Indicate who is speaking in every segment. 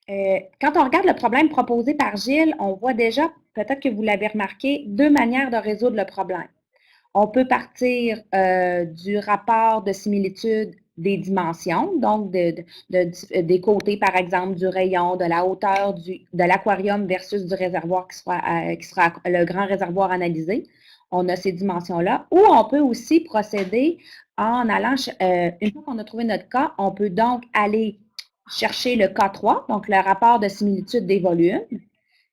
Speaker 1: Quand on regarde le problème proposé par Gilles, on voit déjà, peut-être que vous l'avez remarqué, deux manières de résoudre le problème. On peut partir du rapport de similitude des dimensions, donc des côtés, par exemple, du rayon, de la hauteur de l'aquarium versus du réservoir qui sera le grand réservoir analysé. On a ces dimensions-là. Ou on peut aussi procéder en allant, une fois qu'on a trouvé notre cas, on peut donc aller chercher le K3, donc le rapport de similitude des volumes,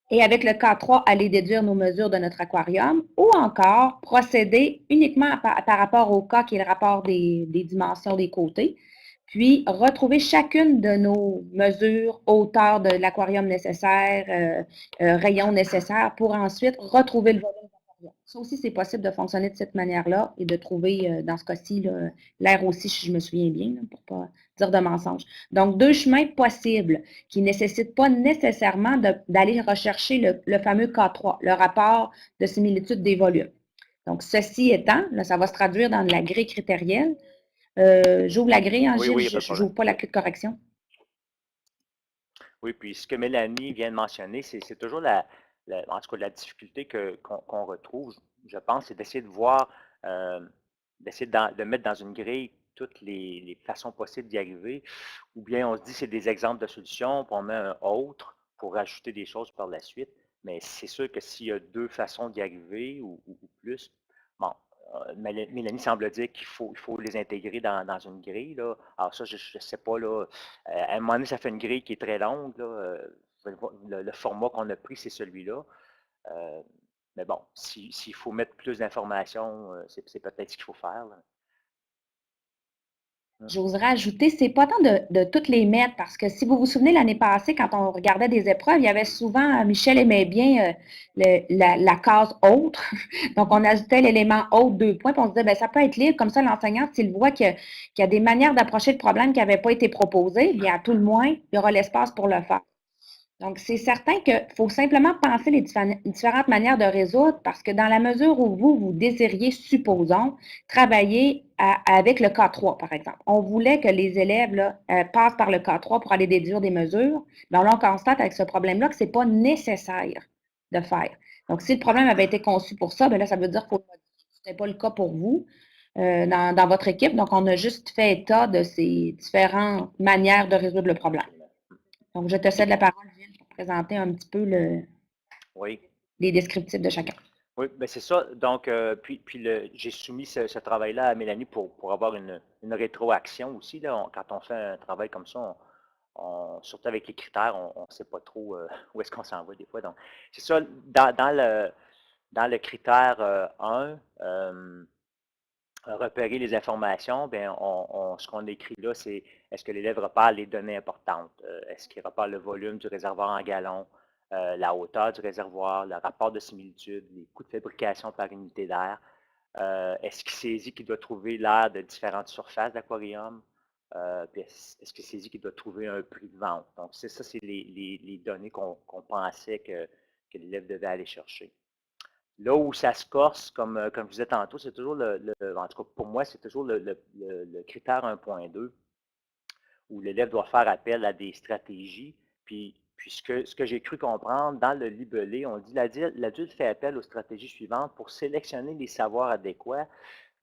Speaker 1: et avec le K3, aller déduire nos mesures de notre aquarium, ou encore procéder uniquement par rapport au K, qui est le rapport des dimensions des côtés, puis retrouver chacune de nos mesures, hauteur de l'aquarium nécessaire, rayon nécessaire, pour ensuite retrouver le volume d'aquarium. Ça aussi, c'est possible de fonctionner de cette manière-là et de trouver, dans ce cas-ci, l'air aussi, si je me souviens bien, pour ne pas dire de mensonges. Donc, deux chemins possibles qui ne nécessitent pas nécessairement d'aller rechercher le fameux K3, le rapport de similitude des volumes. Donc, ceci étant, là, ça va se traduire dans la grille critérielle. J'ouvre la grille, hein,
Speaker 2: Oui,
Speaker 1: Gilles,
Speaker 2: oui, il n'y a pas de
Speaker 1: je
Speaker 2: problème.
Speaker 1: n'ouvre pas la clé de correction.
Speaker 2: Oui, puis ce que Mélanie vient de mentionner, c'est toujours en tout cas, la difficulté qu'on retrouve, je pense, c'est d'essayer de voir, euh, d'essayer de mettre dans une grille toutes les façons possibles d'y arriver, ou bien on se dit c'est des exemples de solutions, puis on met un autre pour rajouter des choses par la suite. Mais c'est sûr que s'il y a deux façons d'y arriver ou plus, bon, Mélanie semble dire il faut les intégrer dans une grille, là. Alors ça, je ne sais pas, là. À un moment donné, ça fait une grille qui est très longue, là. Le format qu'on a pris, c'est celui-là. Euh, mais bon, s'il faut mettre plus d'informations, c'est peut-être ce qu'il faut faire, là.
Speaker 1: J'oserais ajouter, c'est pas tant de toutes les mettre, parce que si vous vous souvenez, l'année passée, quand on regardait des épreuves, il y avait souvent, Michel aimait bien la case autre. Donc, on ajoutait l'élément autre, 2 points, puis on se disait, ben, ça peut être libre, comme ça, l'enseignant, s'il voit qu'il y a des manières d'approcher le problème qui n'avaient pas été proposées, bien, à tout le moins, il y aura l'espace pour le faire. Donc, c'est certain qu'il faut simplement penser les différentes manières de résoudre parce que dans la mesure où vous désiriez, supposons, travailler avec le K3, par exemple. On voulait que les élèves là, passent par le K3 pour aller déduire des mesures. Bien, là, on constate avec ce problème-là que ce n'est pas nécessaire de faire. Donc, si le problème avait été conçu pour ça, bien là, ça veut dire que ce n'est pas le cas pour vous dans votre équipe. Donc, on a juste fait état de ces différentes manières de résoudre le problème.
Speaker 2: Absolument.
Speaker 1: Donc, je te cède la parole, Gilles, pour présenter un petit peu
Speaker 2: Oui.
Speaker 1: les descriptifs de chacun.
Speaker 2: Oui, ben c'est ça. Donc, j'ai soumis ce travail-là à Mélanie pour avoir une rétroaction aussi. Là. Quand on fait un travail comme ça, surtout avec les critères, on ne sait pas trop où est-ce qu'on s'en va des fois. Donc, c'est ça, dans le critère 1, repérer les informations, bien, ce qu'on écrit là, c'est est-ce que l'élève repère les données importantes? Est-ce qu'il repère le volume du réservoir en gallons, la hauteur du réservoir, le rapport de similitude, les coûts de fabrication par unité d'air? Est-ce qu'il saisit qu'il doit trouver l'air de différentes surfaces d'aquarium? Puis est-ce qu'il saisit qu'il doit trouver un prix de vente? Donc, c'est ça, c'est les données qu'on pensait que l'élève devait aller chercher. Là où ça se corse, comme je disais tantôt, c'est toujours en tout cas pour moi, c'est toujours le critère 1.2 où l'élève doit faire appel à des stratégies. Puis ce que j'ai cru comprendre dans le libellé, on dit l'adulte fait appel aux stratégies suivantes pour sélectionner les savoirs adéquats.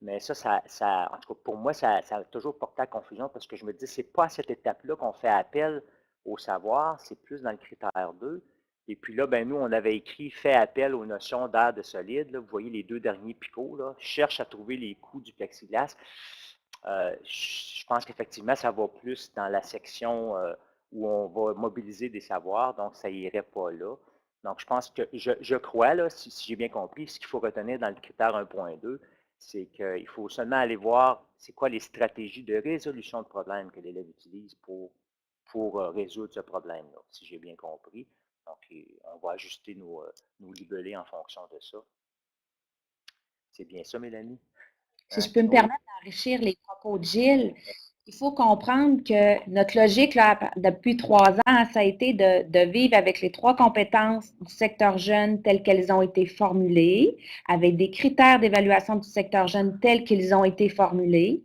Speaker 2: Mais en tout cas, pour moi, ça a toujours porté à confusion parce que je me dis, c'est pas à cette étape-là qu'on fait appel au savoir, c'est plus dans le critère 2. Et puis là, ben nous, on avait écrit fait appel aux notions d'air de solide. Là. Vous voyez les deux derniers picots, là. Cherche à trouver les coûts du plexiglas. Je pense qu'effectivement, ça va plus dans la section où on va mobiliser des savoirs, donc ça n'irait pas là. Donc, je pense que je crois, là, si j'ai bien compris, ce qu'il faut retenir dans le critère 1.2, c'est qu'il faut seulement aller voir c'est quoi les stratégies de résolution de problème que l'élève utilise pour résoudre ce problème-là, si j'ai bien compris. Donc, on va ajuster nos libellés en fonction de ça. C'est bien ça, Mélanie?
Speaker 1: Si
Speaker 2: Hein?
Speaker 1: je peux me
Speaker 2: Oui.
Speaker 1: permettre d'enrichir les propos de Gilles, il faut comprendre que notre logique, là, depuis 3 ans, ça a été de vivre avec les 3 compétences du secteur jeune telles qu'elles ont été formulées, avec des critères d'évaluation du secteur jeune tels qu'ils ont été formulés.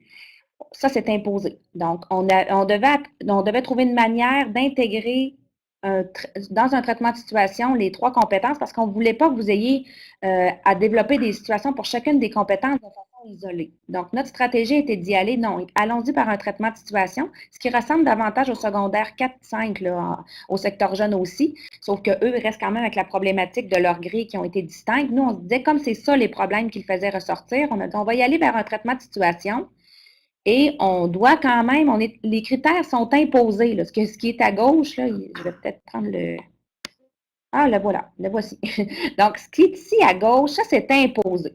Speaker 1: Ça, c'est imposé. Donc, on devait trouver une manière d'intégrer dans un traitement de situation, les 3 compétences parce qu'on ne voulait pas que vous ayez à développer des situations pour chacune des compétences de façon isolée. Donc, notre stratégie était d'y aller, non, allons-y par un traitement de situation, ce qui ressemble davantage au secondaire 4-5, là, au secteur jeune aussi, sauf qu'eux restent quand même avec la problématique de leurs grilles qui ont été distinctes. Nous, on se disait, comme c'est ça les problèmes qu'ils faisaient ressortir, on a dit, on va y aller vers un traitement de situation. Et on doit quand même, les critères sont imposés. Là. Ce qui est à gauche, là, je vais peut-être prendre le. Ah, le voilà, le voici. Donc, ce qui est ici à gauche, ça, c'est imposé.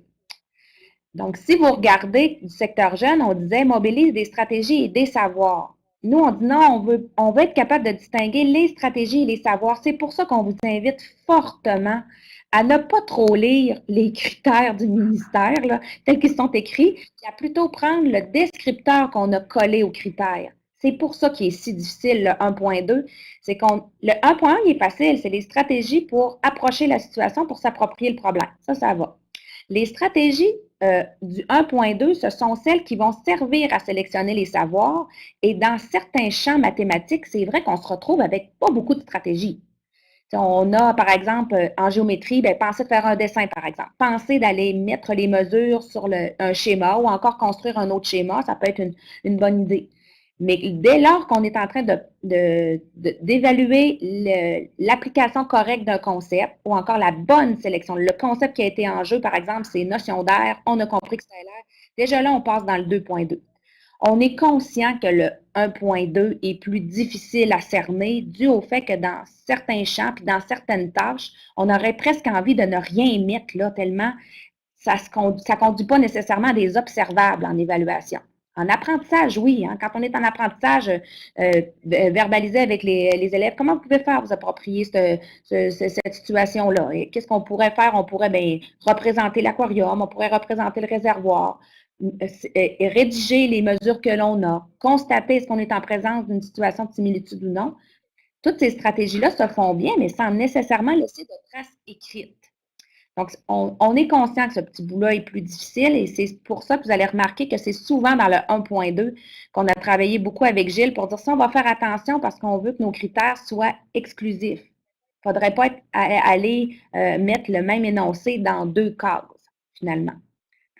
Speaker 1: Donc, si vous regardez du secteur jeune, on disait mobilise des stratégies et des savoirs. Nous, on dit non, on veut être capable de distinguer les stratégies et les savoirs. C'est pour ça qu'on vous invite fortement à ne pas trop lire les critères du ministère, là, tels qu'ils sont écrits, et à plutôt prendre le descripteur qu'on a collé aux critères. C'est pour ça qu'il est si difficile, le 1.2. C'est le 1.1, il est facile, c'est les stratégies pour approcher la situation, pour s'approprier le problème. Ça va. Les stratégies du 1.2, ce sont celles qui vont servir à sélectionner les savoirs. Et dans certains champs mathématiques, c'est vrai qu'on se retrouve avec pas beaucoup de stratégies. On a, par exemple, en géométrie, pensez de faire un dessin, par exemple. Pensez d'aller mettre les mesures sur un schéma ou encore construire un autre schéma, ça peut être une bonne idée. Mais dès lors qu'on est en train d'évaluer l'application correcte d'un concept ou encore la bonne sélection, le concept qui a été en jeu, par exemple, c'est notion d'air, on a compris que c'était l'air, déjà là, on passe dans le 2.2. On est conscient que le 1.2 est plus difficile à cerner dû au fait que dans certains champs puis dans certaines tâches, on aurait presque envie de ne rien mettre là, tellement ça ne conduit pas nécessairement à des observables en évaluation. En apprentissage, oui. Hein, quand on est en apprentissage, verbaliser avec les élèves, comment vous pouvez faire vous approprier cette situation-là? Qu'est-ce qu'on pourrait faire? On pourrait représenter l'aquarium, on pourrait représenter le réservoir, rédiger les mesures que l'on a, constater est-ce qu'on est en présence d'une situation de similitude ou non. Toutes ces stratégies-là se font bien, mais sans nécessairement laisser de traces écrites. Donc, on est conscient que ce petit bout-là est plus difficile et c'est pour ça que vous allez remarquer que c'est souvent dans le 1.2 qu'on a travaillé beaucoup avec Gilles pour dire ça, on va faire attention parce qu'on veut que nos critères soient exclusifs. Il ne faudrait pas aller mettre le même énoncé dans 2 cases, finalement.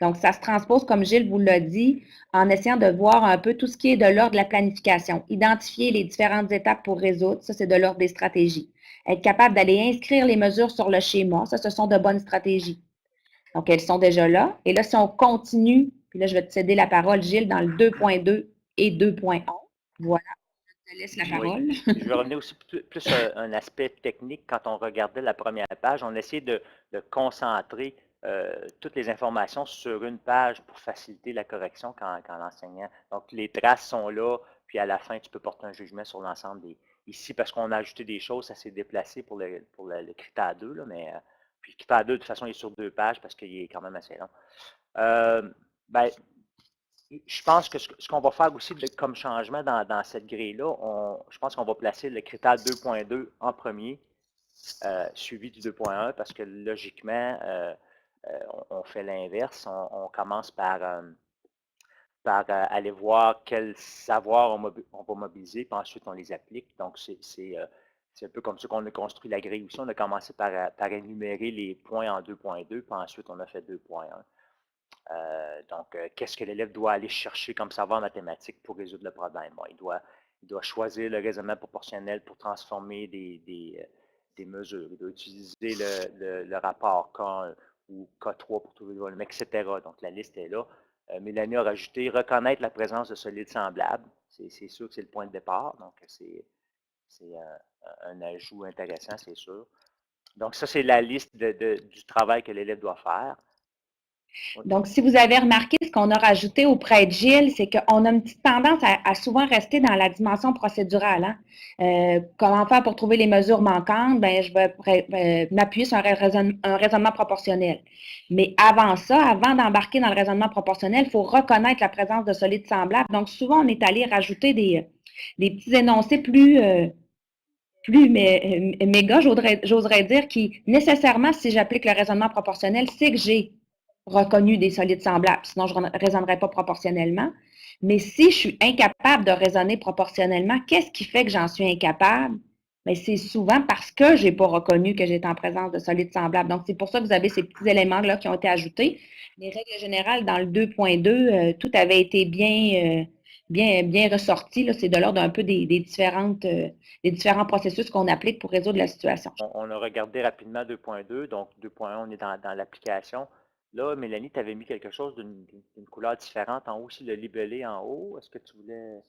Speaker 1: Donc, ça se transpose, comme Gilles vous l'a dit, en essayant de voir un peu tout ce qui est de l'ordre de la planification. Identifier les différentes étapes pour résoudre, ça, c'est de l'ordre des stratégies. Être capable d'aller inscrire les mesures sur le schéma, ça, ce sont de bonnes stratégies. Donc, elles sont déjà là. Et là, si on continue, puis là, je vais te céder la parole, Gilles, dans le 2.2 et 2.1. Voilà, je te laisse la parole.
Speaker 2: Oui. Je vais revenir aussi plus à un aspect technique. Quand on regardait la première page, on essayait de concentrer toutes les informations sur une page pour faciliter la correction quand l'enseignant. Donc, les traces sont là, puis à la fin, tu peux porter un jugement sur l'ensemble des. Ici, parce qu'on a ajouté des choses, ça s'est déplacé pour le critère 2, là, mais puis le critère 2, de toute façon, il est sur 2 pages parce qu'il est quand même assez long. Ben, je pense que ce qu'on va faire aussi comme changement dans cette grille-là, je pense qu'on va placer le critère 2.2 en premier, suivi du 2.1, parce que logiquement, on fait l'inverse. On commence par aller voir quel savoir on va mobiliser, puis ensuite on les applique. Donc, c'est un peu comme ça qu'on a construit la grille aussi. On a commencé par énumérer les points en 2.2, puis ensuite on a fait 2.1. Donc, qu'est-ce que l'élève doit aller chercher comme savoir mathématique pour résoudre le problème? Bon, il doit choisir le raisonnement proportionnel pour transformer des mesures. Il doit utiliser le rapport K1 ou K3 pour trouver le volume, etc. Donc, la liste est là. Mélanie a rajouté reconnaître la présence de solides semblables. C'est sûr que c'est le point de départ. Donc, c'est un ajout intéressant, c'est sûr. Donc, ça, c'est la liste du travail que l'élève doit faire.
Speaker 1: Donc, si vous avez remarqué, ce qu'on a rajouté auprès de Gilles, c'est qu'on a une petite tendance à souvent rester dans la dimension procédurale. Hein? Comment faire pour trouver les mesures manquantes? Bien, je vais m'appuyer sur un raisonnement proportionnel. Mais avant ça, avant d'embarquer dans le raisonnement proportionnel, il faut reconnaître la présence de solides semblables. Donc, souvent, on est allé rajouter des petits énoncés plus méga, j'oserais dire, qui nécessairement, si j'applique le raisonnement proportionnel, c'est que j'ai reconnu des solides semblables, sinon je ne raisonnerais pas proportionnellement. Mais si je suis incapable de raisonner proportionnellement, qu'est-ce qui fait que j'en suis incapable? Mais c'est souvent parce que j'ai pas reconnu que j'étais en présence de solides semblables. Donc, c'est pour ça que vous avez ces petits éléments-là qui ont été ajoutés. Les règles générales, dans le 2.2, tout avait été bien ressorti. Là. C'est de l'ordre un peu des différents processus qu'on applique pour résoudre la situation.
Speaker 2: On a regardé rapidement 2.2, donc 2.1, on est dans l'application. Là, Mélanie, tu avais mis quelque chose d'une couleur différente en haut aussi, le libellé en haut. Est-ce que tu voulais...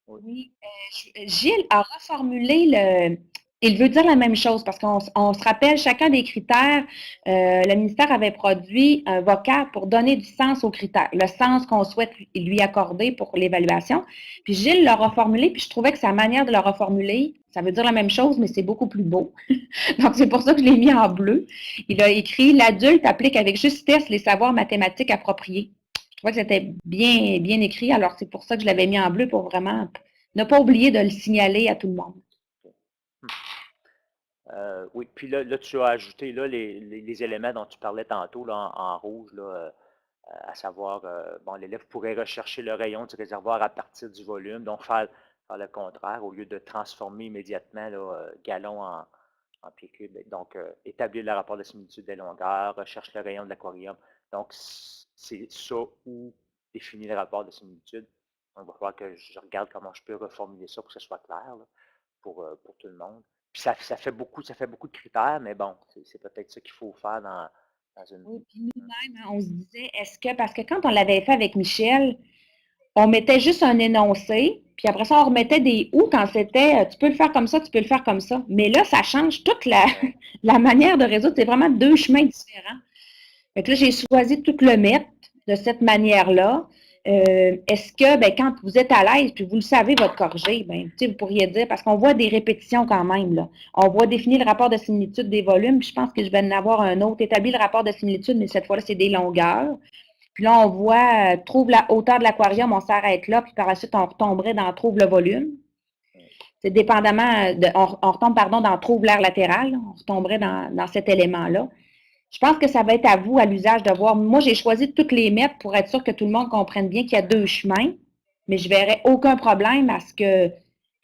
Speaker 2: Oui.
Speaker 1: Oui, Gilles a reformulé le. Il veut dire la même chose parce qu'on se rappelle, chacun des critères, le ministère avait produit un vocable pour donner du sens aux critères, le sens qu'on souhaite lui accorder pour l'évaluation. Puis Gilles l'a reformulé, puis je trouvais que sa manière de le reformuler, ça veut dire la même chose, mais c'est beaucoup plus beau. Donc, c'est pour ça que je l'ai mis en bleu. Il a écrit l'adulte applique avec justesse les savoirs mathématiques appropriés. Je trouvais que c'était bien écrit, alors c'est pour ça que je l'avais mis en bleu pour vraiment ne pas oublier de le signaler à tout le monde.
Speaker 2: Oui, puis là, tu as ajouté là, les éléments dont tu parlais tantôt là, en rouge, là, à savoir, bon, l'élève pourrait rechercher le rayon du réservoir à partir du volume, donc faire le contraire, au lieu de transformer immédiatement là, gallon en pieds cubes. Donc, établir le rapport de similitude des longueurs, recherche le rayon de l'aquarium. Donc, c'est ça ou définir le rapport de similitude. Donc, il va falloir que je regarde comment je peux reformuler ça pour que ce soit clair là, pour tout le monde. Puis ça fait beaucoup de critères, mais bon, c'est peut-être ça qu'il faut faire dans une.
Speaker 1: Oui, puis nous-mêmes, hein, on se disait, est-ce que, parce que quand on l'avait fait avec Michel, on mettait juste un énoncé, puis après ça, on remettait des ou quand c'était tu peux le faire comme ça, tu peux le faire comme ça. Mais là, ça change toute la manière de résoudre. C'est vraiment deux chemins différents. Fait que là, j'ai choisi de tout le mettre de cette manière-là. Est-ce que, ben, quand vous êtes à l'aise, puis vous le savez, votre corrigé, ben, vous pourriez dire, parce qu'on voit des répétitions quand même, là. On voit définir le rapport de similitude des volumes, puis je pense que je vais en avoir un autre. Établir le rapport de similitude, mais cette fois-là, c'est des longueurs. Puis là, on voit, trouve la hauteur de l'aquarium, on s'arrête là, puis par la suite, on retomberait dans trouve le volume. C'est dépendamment, on retombe, pardon, dans trouve l'air latéral, là. On retomberait dans cet élément-là. Je pense que ça va être à vous, à l'usage, de voir. Moi, j'ai choisi de toutes les mettre pour être sûr que tout le monde comprenne bien qu'il y a deux chemins, mais je ne verrais aucun problème à ce que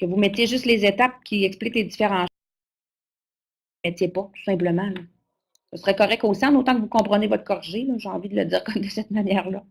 Speaker 1: vous mettiez juste les étapes qui expliquent les différents chemins. Vous ne mettiez pas, tout simplement. Là. Ce serait correct aussi, en autant que vous comprenez votre corrigé. J'ai envie de le dire comme de cette manière-là.